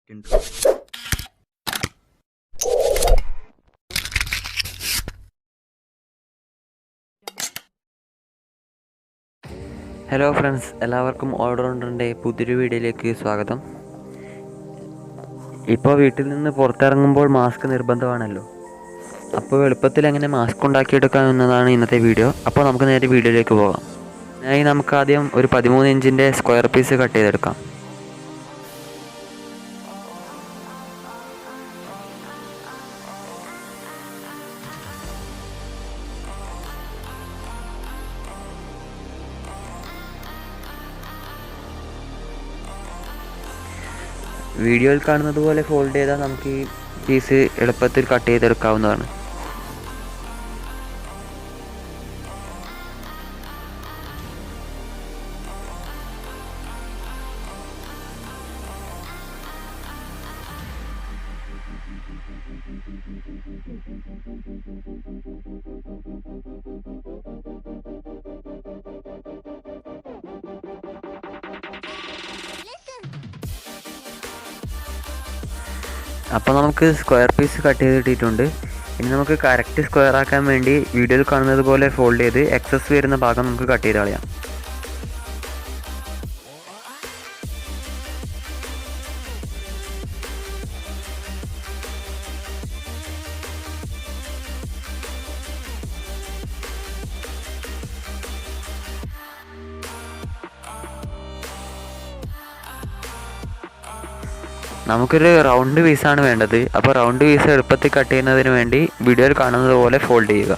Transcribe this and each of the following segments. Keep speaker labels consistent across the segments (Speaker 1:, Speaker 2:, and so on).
Speaker 1: intro. Hello friends, എല്ലാവർക്കും ഓൾറൗണ്ടറിൻ്റെ പുതിയൊരു വീഡിയോയിലേക്ക് സ്വാഗതം. ഇപ്പോൾ വീട്ടിൽ നിന്ന് പുറത്തിറങ്ങുമ്പോൾ മാസ്ക് നിർബന്ധമാണല്ലോ. അപ്പോൾ എളുപ്പത്തിൽ എങ്ങനെ മാസ്ക് ഉണ്ടാക്കിയെടുക്കാം എന്നതാണ് ഇന്നത്തെ വീഡിയോ. അപ്പോൾ നമുക്ക് നേരെ വീഡിയോയിലേക്ക് പോകാം. അതിനായി നമുക്ക് ആദ്യം ഒരു 13 ഇഞ്ചിൻ്റെ സ്ക്വയർ പീസ് കട്ട് ചെയ്തെടുക്കാം. വീഡിയോയിൽ കാണുന്നത് പോലെ ഫോൾഡ് ചെയ്താൽ നമുക്ക് ഈ പീസ് എളുപ്പത്തിൽ കട്ട് ചെയ്തെടുക്കാവുന്നതാണ്. അപ്പോൾ നമുക്ക് സ്ക്വയർ പീസ് കട്ട് ചെയ്തിട്ടിട്ടുണ്ട്. ഇനി നമുക്ക് കറക്റ്റ് സ്ക്വയർ ആക്കാൻ വേണ്ടി വീഡിയോയിൽ കാണുന്നത് പോലെ ഫോൾഡ് ചെയ്ത് എക്സസ് വരുന്ന ഭാഗം നമുക്ക് കട്ട് ചെയ്ത് കളയാം. നമുക്കൊരു റൗണ്ട് പീസാണ് വേണ്ടത്. അപ്പോൾ റൗണ്ട് പീസ് എളുപ്പത്തിൽ കട്ട് ചെയ്യുന്നതിന് വേണ്ടി വീഡിയോയിൽ കാണുന്നത് പോലെ ഫോൾഡ് ചെയ്യുക.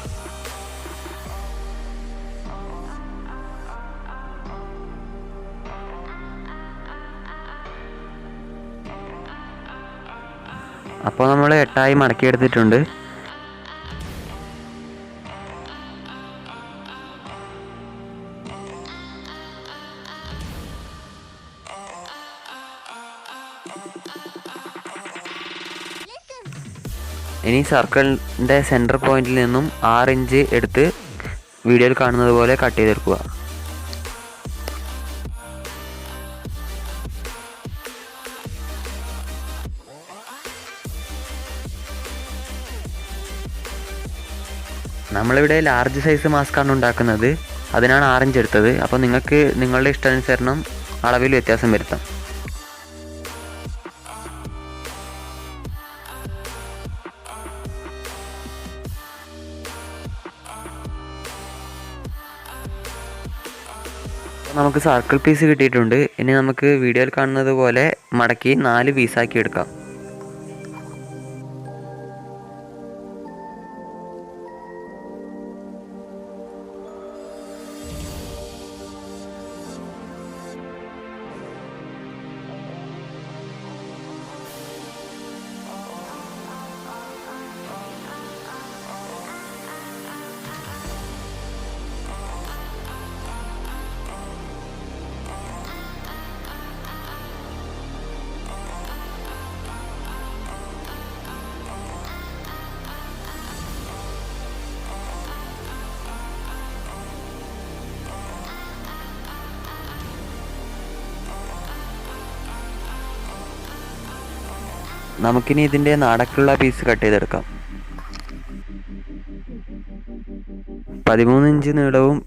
Speaker 1: അപ്പോൾ നമ്മൾ 8 മടക്കിയെടുത്തിട്ടുണ്ട്. ഇനി സർക്കിളിൻ്റെ സെൻറ്റർ പോയിന്റിൽ നിന്നും 6 ഇഞ്ച് എടുത്ത് വീഡിയോയിൽ കാണുന്നത് പോലെ കട്ട് ചെയ്തെടുക്കുക. നമ്മളിവിടെ ലാർജ് സൈസ് മാസ്കാണ് ഉണ്ടാക്കുന്നത്, അതിനാണ് 6 ഇഞ്ച് എടുത്തത്. അപ്പോൾ നിങ്ങൾക്ക് നിങ്ങളുടെ ഇഷ്ടാനുസരണം അളവിൽ വ്യത്യാസം വരുത്താം. നമുക്ക് സർക്കിൾ പീസ് കിട്ടിയിട്ടുണ്ട്. ഇനി നമുക്ക് വീഡിയോയിൽ കാണുന്നത് പോലെ മടക്കി 4 പീസാക്കി എടുക്കാം. നമുക്കിനി ഇതിൻ്റെ നടക്കുള്ള പീസ് കട്ട് ചെയ്തെടുക്കാം. 13 ഇഞ്ച് നീളവും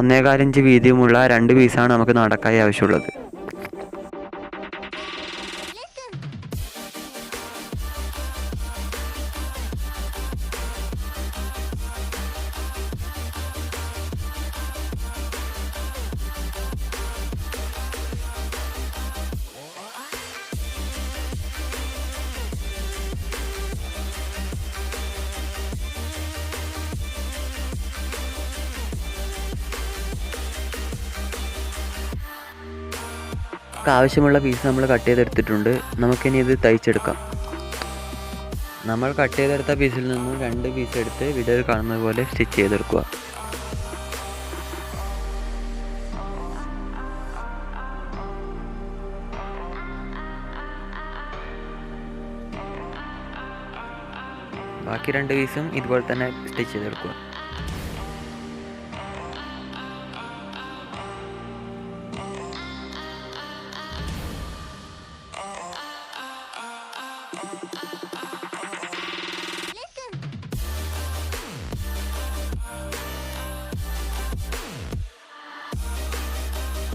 Speaker 1: 1.25 ഇഞ്ച് വീതിയുമുള്ള 2 പീസാണ് നമുക്ക് നടക്കായി ആവശ്യമുള്ളത്. ആവശ്യമുള്ള പീസ് നമ്മൾ കട്ട് ചെയ്തെടുത്തിട്ടുണ്ട്. നമുക്കിനി ഇത് തയ്ച്ചെടുക്കാം. നമ്മൾ കട്ട് ചെയ്തെടുത്ത പീസിൽ നിന്നും 2 പീസ് എടുത്ത് വീഡിയോയിൽ കാണുന്നത് പോലെ സ്റ്റിച്ച് ചെയ്തെടുക്കുക. ബാക്കി 2 പീസും ഇതുപോലെ തന്നെ സ്റ്റിച്ച് ചെയ്തെടുക്കുക.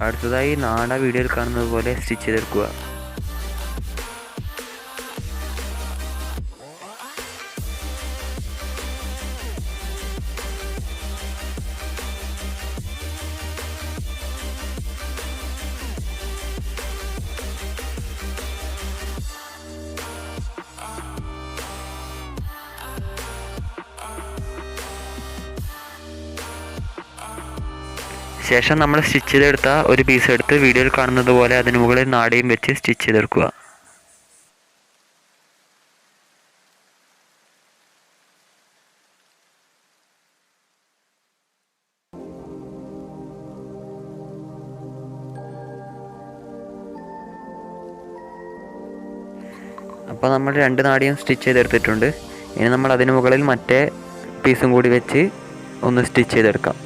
Speaker 1: അടുത്തതായി നാട വീഡിയോയിൽ കാണുന്നത് പോലെ സ്റ്റിച്ച് ചെയ്തെടുക്കുക. ശേഷം നമ്മൾ സ്റ്റിച്ച് ചെയ്തെടുത്ത ഒരു പീസ് എടുത്ത് വീഡിയോയിൽ കാണുന്നത് പോലെ അതിന് മുകളിൽ നാടയും വെച്ച് സ്റ്റിച്ച് ചെയ്തെടുക്കുക. അപ്പോൾ നമ്മൾ 2 നാടിയും സ്റ്റിച്ച് ചെയ്തെടുത്തിട്ടുണ്ട്. ഇനി നമ്മൾ അതിന് മുകളിൽ മറ്റേ പീസും കൂടി വെച്ച് ഒന്ന് സ്റ്റിച്ച് ചെയ്തെടുക്കാം.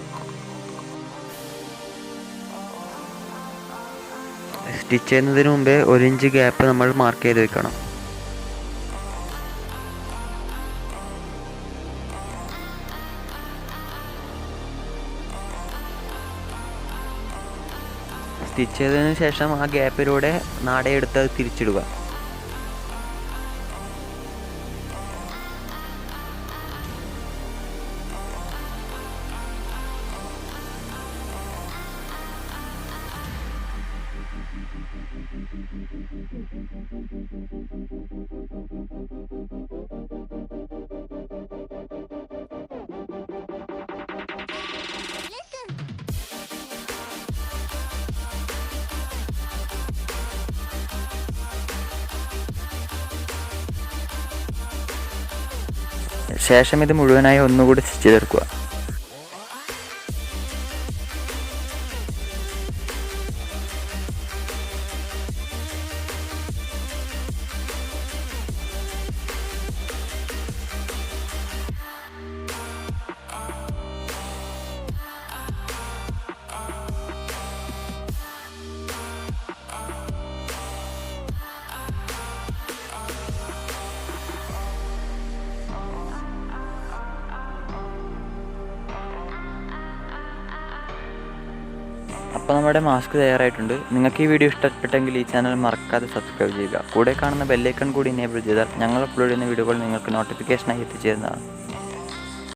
Speaker 1: സ്റ്റിച്ച് ചെയ്യുന്നതിന് മുമ്പേ 1 ഇഞ്ച് ഗ്യാപ്പ് നമ്മൾ മാർക്ക് ചെയ്ത് വെക്കണം. സ്റ്റിച്ച് ചെയ്തതിന് ശേഷം ആ ഗ്യാപ്പിലൂടെ നാടയെടുത്ത് തിരിച്ചിടുക. ശേഷം ഇത് മുഴുവനായി ഒന്നുകൂടി സ്റ്റിച്ച് ചെയ്തെടുക്കുക. അപ്പോൾ നമ്മുടെ മാസ്ക് തയ്യാറായിട്ടുണ്ട്. നിങ്ങൾക്ക് ഈ വീഡിയോ ഇഷ്ടപ്പെട്ടെങ്കിൽ ഈ ചാനൽ മറക്കാതെ സബ്സ്ക്രൈബ് ചെയ്യുക. കൂടെ കാണുന്ന ബെല്ലൈക്കൺ കൂടി എനേബിൾ ചെയ്താൽ ഞങ്ങൾ അപ്ലോഡ് ചെയ്യുന്ന വീഡിയോകൾ നിങ്ങൾക്ക് നോട്ടിഫിക്കേഷനായി എത്തിച്ചേരുന്നതാണ്.